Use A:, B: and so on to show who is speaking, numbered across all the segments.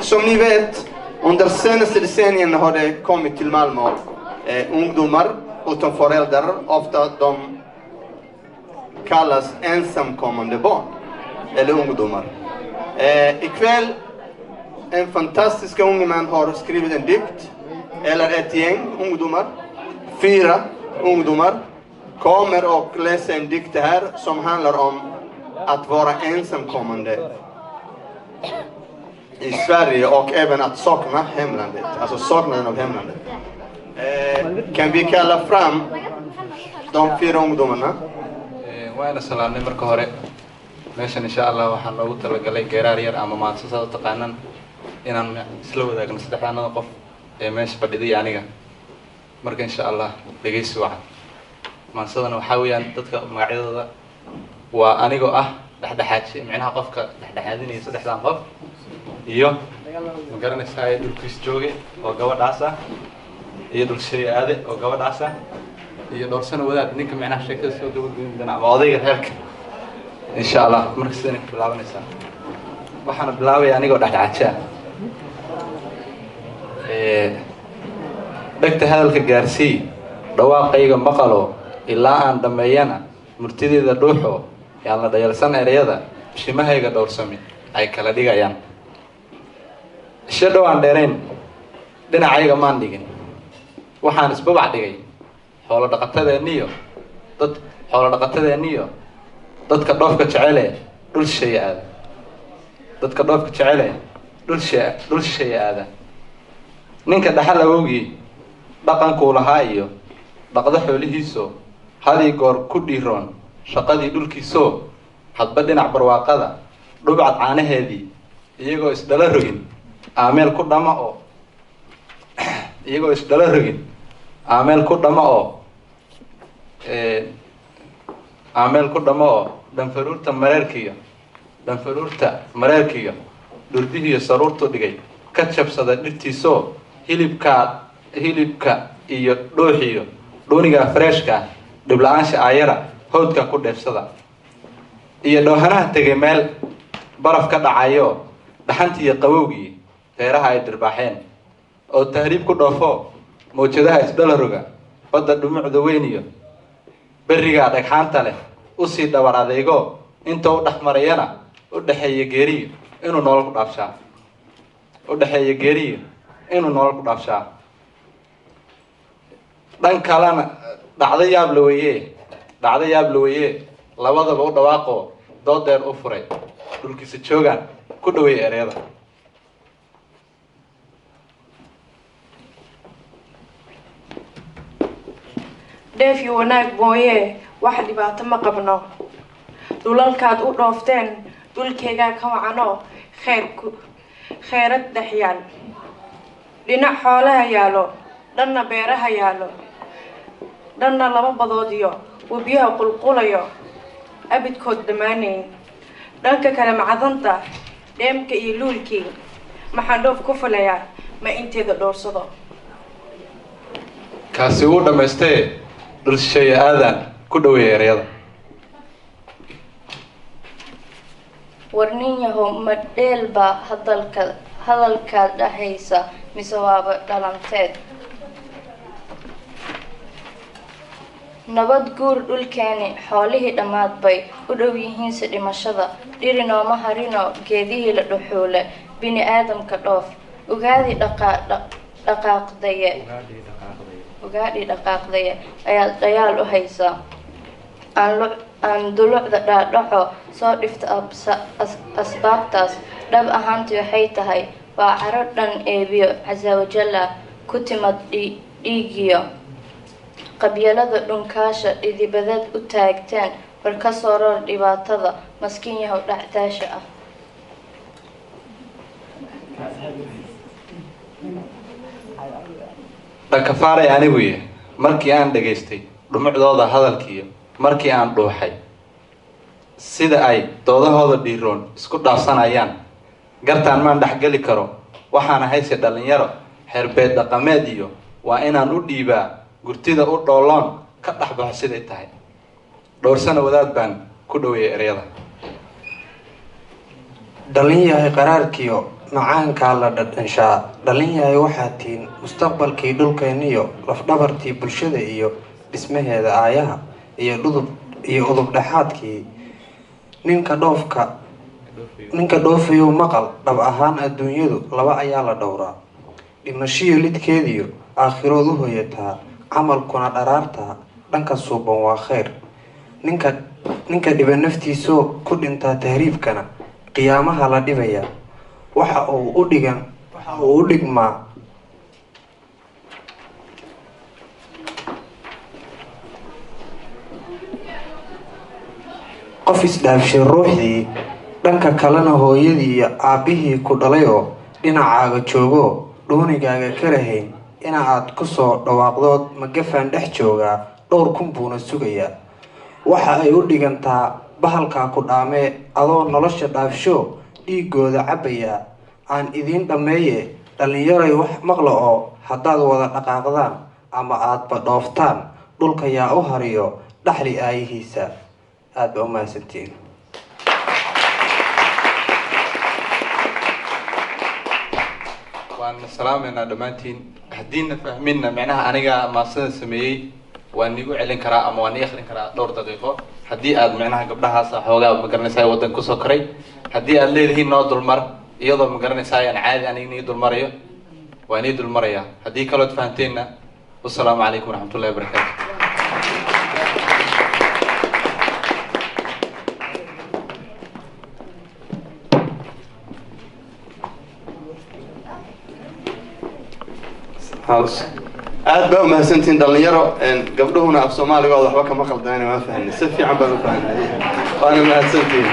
A: Som ni vet, under senaste decennierna har det kommit till Malmö ungdomar utan föräldrar. Ofta de kallas ensamkommande barn eller ungdomar. Ikväll en fantastisk unge man har skrivit en dikt, eller ett gäng ungdomar, 4 ungdomar kommer och läser en dikt här som handlar om att vara ensamkommande i Sverige och även att sakna hemlandet, alltså saknaden av hemlandet. Kan vi kalla fram de 4 ungdomarna?
B: وأنا سلامني مركو هوري ماشان إن شاء الله وحن لو تلقى جرارير أما ما تسافر تقانن إن أنا سلو ذاك نستحق أنا نقف ماشي بدي يعني مرك إن شاء الله لقيس واحد ما صدنا وحاول أن تذكر معيضة وأنا جو دحدحات معناها قفك دحدحاتني صدح لام قف إيوه مقارنة الساعة دول كريس جوجي وجواد عسى يدل الشيء هذا وجواد عسى يدور سنة وذا إنك معناها شكل سو دول بيندنا بعضية هيك إن شاء الله مركز إنك بلاوي نسا وحنا بلاوي يعني جو دحدحات دكت هذا الكجارسي دواقيق مقالو إلا أن دمينا مرتدي ذا روحه يلا ده يرسل أرياده شيء ما هي قدور سمي أي كلا ديجا يان شدوا عندنا دنا عيقا ما عندين وحنا نسبة بعد جاي حول دقتة النيو ضد حول دقتة النيو ضد كضاف كتشعله دول شيء هذا ضد كضاف كتشعله دول شيء هذا نينك دحلا وجي دقن كولهايو دقده حوليسو هذه جور كوديرون شقدي دول كيسو حد بدنا عبر واقدا ربعت عانه هذه يجوا إسدالرجين عامل كل ما أو يجوا إسدالرجين عامل كل ما أو عامل كل ما أو دنفرورتا مراركية درديه سرورتو دقي كتشب صدق سو هيلبكا إيو روحيو دونيكا فريشكا دبلانش عيرة هودكا كل دفسدا إيو دوهنا تجمل برف كذا عيو دحنتي قووجي غيرها يدربحين أو تهريب كل رفاه موجودها إسدالرجا بدأ دموع دوينيو بريجا دحانت له أصيد دور عليكو أنتوا دحمريانا ودحية جري إنه نورك دافشا ودحية جري إنه نورك دافشا دان كلام دعدي يابلويه لوضع بعود واقو دودر أفري دول سجوجان كدوي أريدا
C: دافي وناك بويه واحد يبقى تم قبنا دولال كاد ودوفتين دول كيجا كوعنو خيرت دحيان لنا حولها يالو دنا بيرها يالو دنا لما بضوديو وبيها قلقليو أبد كود دمانين دانك كلام عظنته ديمك يلولكي ما حندوف كفليا ما انت ذا دور صدا
B: كاسيودا مستي دول الشيء هذا كله يريض
D: ورنينيهو مديل با هذلك دحيسا مسواب دلانتيد nabad guur dhulkeeni xoolihii dhammaad bay u dhow yihiin si dhimashada dhirinooma harino geedihii la dhuxuule bini aadamka dhoof ugaadhi dhaqaaqdaya ayaa dayaal u haysaa aan dulucda dhaadhaco soo dhifta asbaabtaas dhab ahaantii waxay tahay waa caro dhan eebiyo casawajalla ku timad dhiigiyo qabyalada dhunkaasha idibadad u taagteen war ka soo roor dhibaatada maskiin yahow dhacdaasha ah
B: dhakafaaray anigu markii aan dhageystay dhumucdooda hadalkiiyo markii aan dhuuxay sida ay doodahooda dhiiroon isku dhaafsanayaan gartaan maan dhexgeli karo waxaan hayse dhalinyaro xerbeed dhaqameed iyo waa inaan u dhiibaa gurtida u dhooloon ka dhaxbaxo siday tahay dhowr sano wadaad baan ku dhaweeyay ereyada
E: dhalin yahay qaraarkiyo macaankaa la dhadhanshaa dhalinyahay waxaa tihiin mustaqbalkii dhulkeeniyo lafdhabartii bulshada iyo dhismaheeda aayaha iyo udub dhexaadkii ninka dhoofayo maqal dhab ahaan adduunyadu laba ayaa la dhowraa dhimashiyo lidkeediyo aakhirood u hoyataa camalkuna dharaartaa dhanka suuban waa khayr ninka dhiba naftiisoo ku dhintaa tahriibkana qiyaamaha la dhibayaa waxa uu u dhigmaa qof isdhaafshay ruuxdii dhanka kalena hooyadii iyo aabbihii ku dhalay oo dhinacaaga joogoo dhuunigaaga ka lahayn ina aad ku soo dhawaaqdood magafaan dhex joogaa dhowr kun buuna sugayaa waxa ay u dhigantaa bahalkaa ku dhaamee adoo nolosha dhaafsho dhiigooda cabbayaa aan idiin dhammeeye dhallinyaray wax maqla oo haddaad wada dhaqaaqdaan ama aadba dhooftaan dhulka yaa u hariyo dhaxli aayihiisa aad ba u mahadsantiin
B: waan salaameynaa dhammaantiin haddiina fahminna micnaha aniga maasada sameeyey waan igu celin karaa ama waan ii akhrin karaa dhowr daqiiqo haddii aad micnaha gabdhahaas xoogaa magaranaysaa waddan kusoo koray haddii aad leedihiin noo dulmar iyadoo magaranaysaa aan caadi aniga ii dulmarayo waan ii dulmarayaa haddii kalood fahanteenna wasalaamu calaykum waraxmatullahi wabarakaatu
A: aad baa u mahadsantiin dhalinyaro gabdhuhuna af soomaaligooda waxba kama khaldanayn waan fahanay si fiican baan u fahanay waana mahadsantiin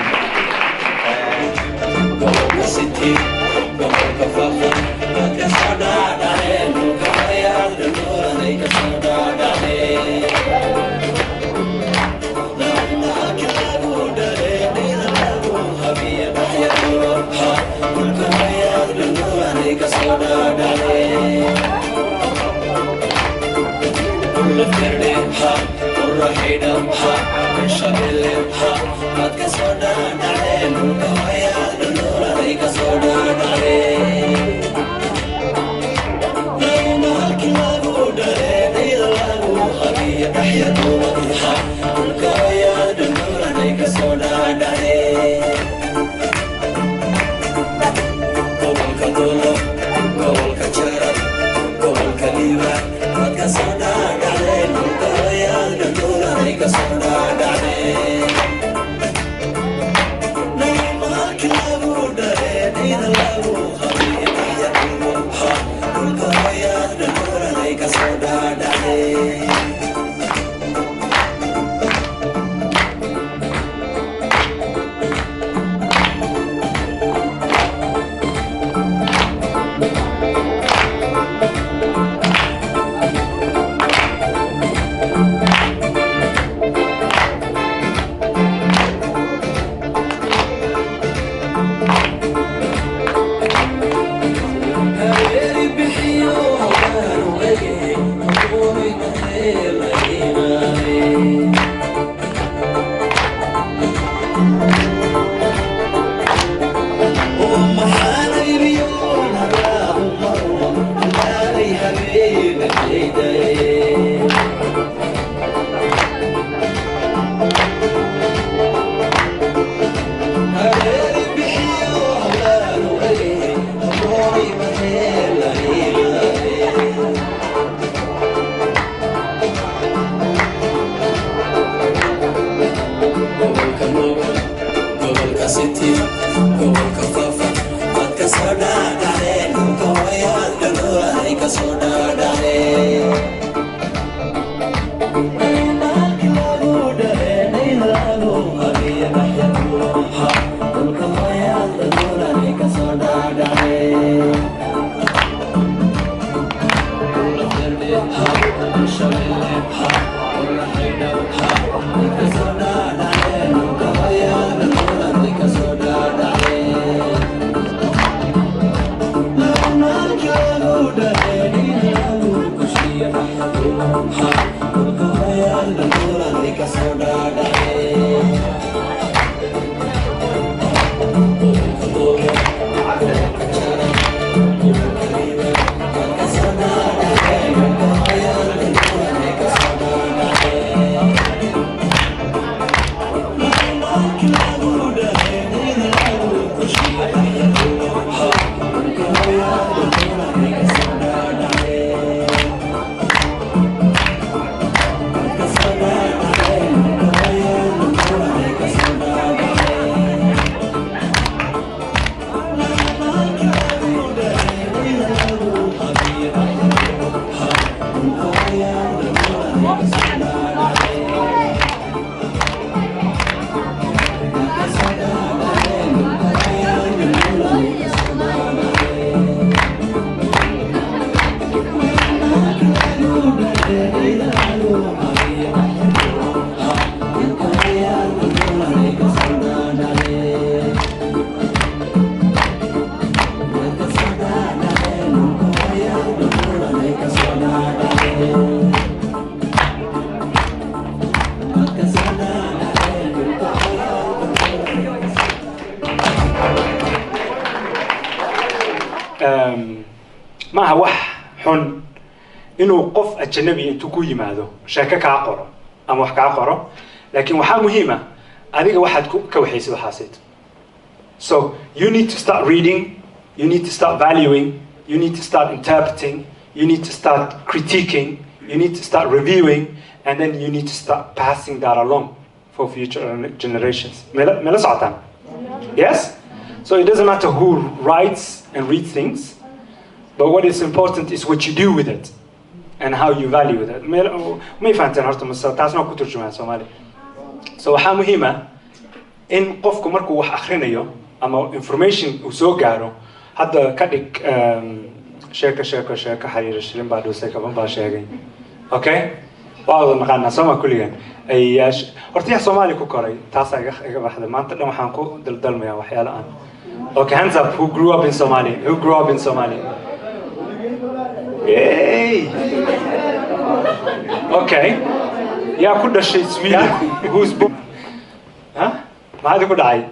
F: maaha wax xun inuu qof ajnabi intuu ku yimaado sheeko kaa qoro ama wax kaa qoro laakiin waxaa muhiim ah adiga waxaad ka waxaysid waxaasid. So you need to start reading, you need to start valuing, you need to start interpreting, you need to start critiquing, you need to start reviewing, and then you need to start passing that along for future generations. Mela socotaan? Yes? So it doesn't matter who writes and reads things, but what is important is what you do with it and how you value it. May fahanteen horta mase taasna ku turjumaan Soomaali. So waxaa muhiim ah in qofku markuu wax akhrinayo ama information uu soo gaaro hadda ka dhig sheeko xiriir shirin baa dhuusay kaban baa sheegay. Okay? waa wada naqaanaa Soomaa kulligan ay horta yaa Soomaali ku koray taas iga baxday maanta dhan waxaan ku daldalmayaa waxyaalo aan. Okay, hands up, who grew up in Somalia? Who grew up in Somalia? Yay! Okay. Yeah, could the Sweden? Who's born? Huh? Ma hadi ku dhacay?